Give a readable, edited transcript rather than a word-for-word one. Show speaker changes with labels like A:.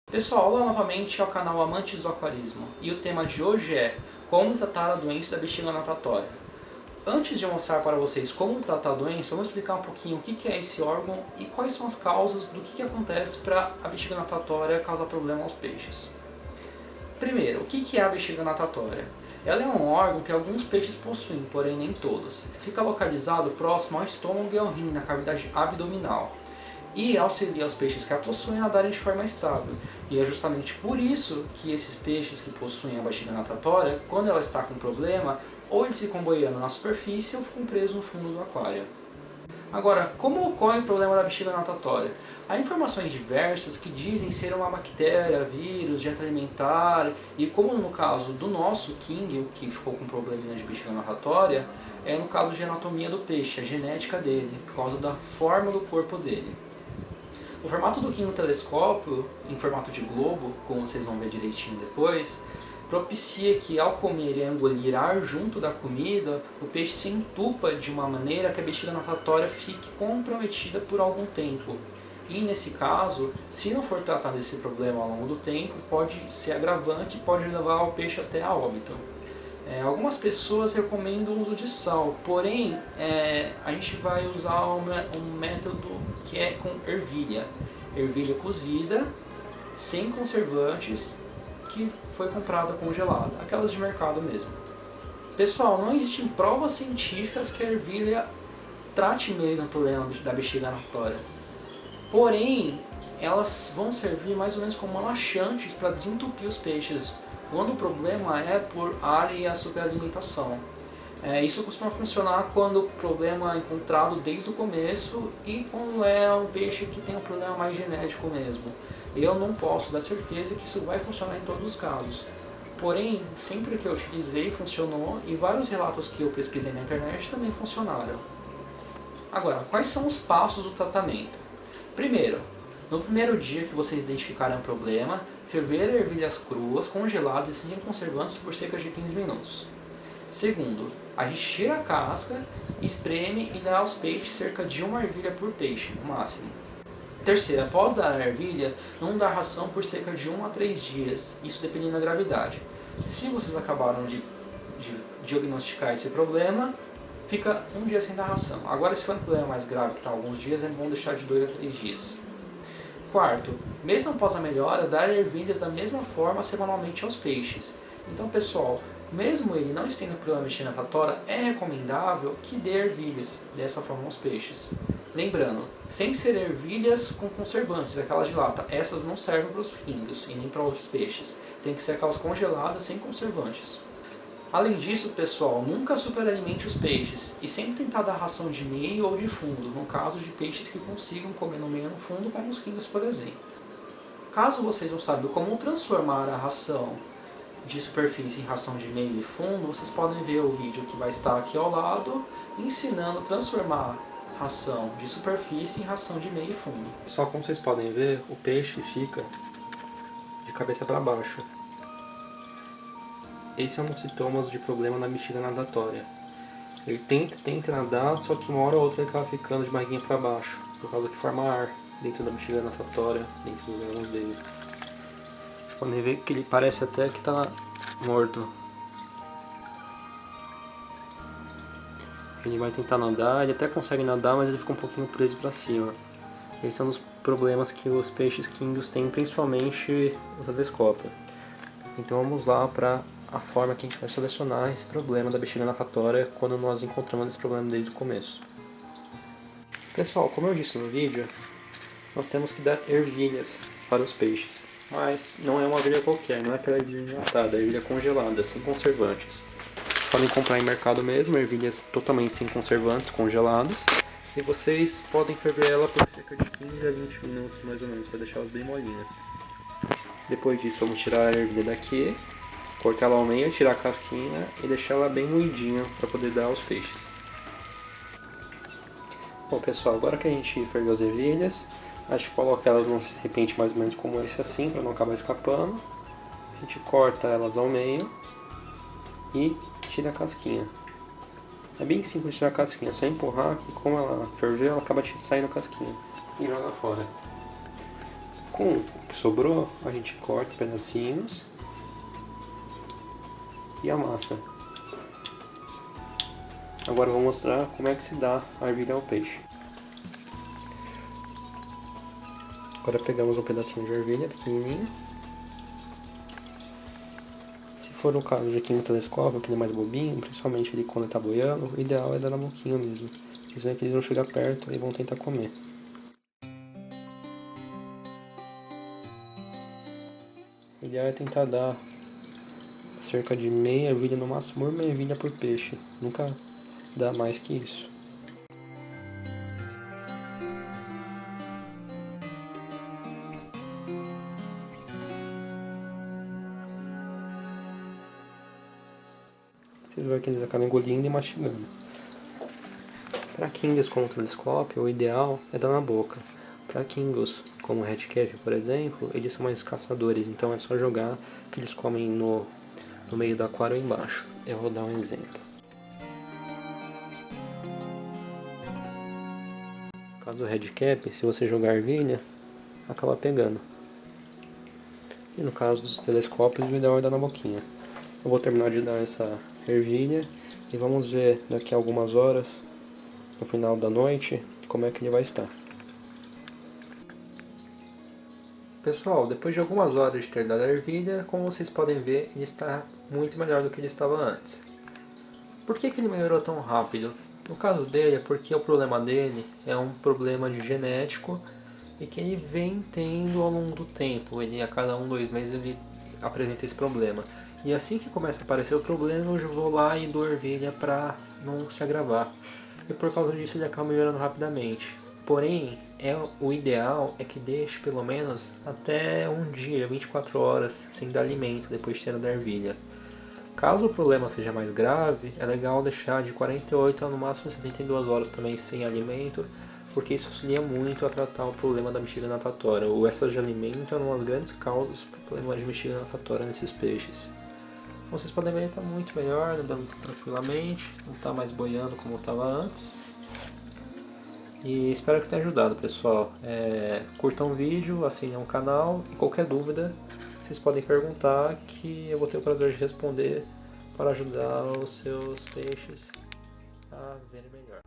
A: Pessoal, olá novamente ao canal Amantes do Aquarismo e o tema de hoje é como tratar a doença da bexiga natatória. Antes de mostrar para vocês como tratar a doença, vamos explicar um pouquinho o que é esse órgão e quais são as causas do que acontece para a bexiga natatória causar problema aos peixes. Primeiro, o que é a bexiga natatória? Ela é um órgão que alguns peixes possuem, porém nem todos. Fica localizado próximo ao estômago e ao rim, na cavidade abdominal, e auxilia os peixes que a possuem a nadarem de forma estável. E é justamente por isso que esses peixes que possuem a bexiga natatória, quando ela está com problema, ou eles ficam boiando na superfície ou ficam presos no fundo do aquário. Agora, como ocorre o problema da bexiga natatória? Há informações diversas que dizem ser uma bactéria, vírus, dieta alimentar, e como no caso do nosso King, o que ficou com probleminha de bexiga natatória, é no caso de anatomia do peixe, a genética dele, por causa da forma do corpo dele. O formato do King no telescópio, em formato de globo, como vocês vão ver direitinho depois, propicia que ao comer e engolir ar junto da comida, o peixe se entupa de uma maneira que a bexiga natatória fique comprometida por algum tempo. E nesse caso, se não for tratado esse problema ao longo do tempo, pode ser agravante e pode levar o peixe até a óbito. Algumas pessoas recomendam o uso de sal, porém a gente vai usar um método que é com ervilha. Ervilha cozida, sem conservantes, que foi comprada congelada, aquelas de mercado mesmo. Pessoal, não existem provas científicas que a ervilha trate mesmo o problema da bexiga natatória. Porém, elas vão servir mais ou menos como laxantes para desentupir os peixes, quando o problema é por ar e a superalimentação. Isso costuma funcionar quando o problema é encontrado desde o começo e quando é um peixe que tem um problema mais genético mesmo. Eu não posso dar certeza que isso vai funcionar em todos os casos. Porém, sempre que eu utilizei funcionou e vários relatos que eu pesquisei na internet também funcionaram. Agora, quais são os passos do tratamento? Primeiro, no primeiro dia que vocês identificarem o problema, ferver ervilhas cruas, congeladas e sem conservantes por cerca de 15 minutos. Segundo, a gente tira a casca, espreme e dá aos peixes cerca de uma ervilha por peixe, no máximo. Terceiro, após dar a ervilha, não dar ração por cerca de 1 a 3 dias, isso dependendo da gravidade. Se vocês acabaram de diagnosticar esse problema, fica um dia sem dar ração. Agora, se for um problema mais grave, que está alguns dias, é bom deixar de 2 a 3 dias. Quarto, mesmo após a melhora, dar ervilhas da mesma forma semanalmente aos peixes. Então, pessoal, mesmo ele não estando problema de bexiga natatória, é recomendável que dê ervilhas dessa forma aos peixes. Lembrando, sem ser ervilhas com conservantes, aquelas de lata, essas não servem para os pingos e nem para outros peixes. Tem que ser aquelas congeladas sem conservantes. Além disso, pessoal, nunca superalimente os peixes e sempre tentar dar ração de meio ou de fundo, no caso de peixes que consigam comer no meio ou no fundo, como os quingos, por exemplo. Caso vocês não saibam como transformar a ração de superfície em ração de meio e fundo, vocês podem ver o vídeo que vai estar aqui ao lado, ensinando a transformar ração de superfície em ração de meio e fundo.
B: Só como vocês podem ver, o peixe fica de cabeça para baixo. Esse é um dos sintomas de problema na bexiga natatória. Ele tenta nadar, só que uma hora ou outra ele acaba ficando de barriguinha para baixo, por causa que forma ar dentro da bexiga natatória, dentro dos órgãos dele. Vocês podem ver que ele parece até que está morto. Ele vai tentar nadar, ele até consegue nadar, mas ele fica um pouquinho preso para cima. Esse é um dos problemas que os peixes quingos têm, principalmente o telescópio. Então vamos lá para a forma que a gente vai solucionar esse problema da bexiga natatória quando nós encontramos esse problema desde o começo. Pessoal, como eu disse no vídeo, nós temos que dar ervilhas para os peixes. Mas não é uma ervilha qualquer, não é aquela ervilha enlatada, é ervilha congelada, sem conservantes. Vocês podem comprar em mercado mesmo, ervilhas totalmente sem conservantes, congeladas. E vocês podem ferver ela por cerca de 15 a 20 minutos mais ou menos, para deixar elas bem molinhas. Depois disso vamos tirar a ervilha daqui, cortar ela ao meio, tirar a casquinha e deixar ela bem moidinha para poder dar aos peixes. Bom pessoal, agora que a gente ferveu as ervilhas, a gente coloca elas num recipiente mais ou menos como esse assim, para não acabar escapando. A gente corta elas ao meio e tira a casquinha. É bem simples tirar a casquinha, é só empurrar que como ela ferveu, ela acaba saindo a casquinha e joga fora. Com o que sobrou, a gente corta em pedacinhos e amassa. Agora eu vou mostrar como é que se dá a ervilha ao peixe. Agora pegamos um pedacinho de ervilha pequenininho. Se for o caso de quem no telescópio, que ele é mais bobinho, principalmente ele quando está boiando, o ideal é dar na boquinha mesmo. Isso é que eles vão chegar perto e vão tentar comer. O ideal é tentar dar cerca de meia ervilha, no máximo uma ervilha por peixe. Nunca dá mais que isso. Vocês vão ver que eles acabam engolindo e mastigando. Para kingos com o telescópio, o ideal é dar na boca. Para kingos como o redcap, por exemplo, eles são mais caçadores, então é só jogar que eles comem no meio do aquário embaixo. Eu vou dar um exemplo. No caso do redcap, se você jogar ervilha, acaba pegando. E no caso dos telescópios, o ideal é dar na boquinha. Eu vou terminar de dar essa ervilha e vamos ver daqui a algumas horas, no final da noite, como é que ele vai estar. Pessoal, depois de algumas horas de ter dado a ervilha, como vocês podem ver, ele está muito melhor do que ele estava antes. Por que ele melhorou tão rápido? No caso dele é porque o problema dele é um problema de genético e que ele vem tendo ao longo do tempo. Ele a cada 2 meses ele apresenta esse problema. E assim que começa a aparecer o problema, eu vou lá e dou ervilha para não se agravar. E por causa disso ele acaba melhorando rapidamente. Porém, o ideal é que deixe pelo menos até um dia, 24 horas, sem dar alimento depois de ter dado ervilha. Caso o problema seja mais grave, é legal deixar de 48 a no máximo 72 horas também sem alimento, porque isso auxilia muito a tratar o problema da bexiga natatória. O excesso de alimento é uma das grandes causas do problema de bexiga natatória nesses peixes. Como vocês podem ver, ele está muito melhor, andando tranquilamente, não está mais boiando como estava antes. E espero que tenha ajudado, pessoal. Curtam o vídeo, assinem o canal e qualquer dúvida vocês podem perguntar que eu vou ter o prazer de responder para ajudar os seus peixes a verem melhor.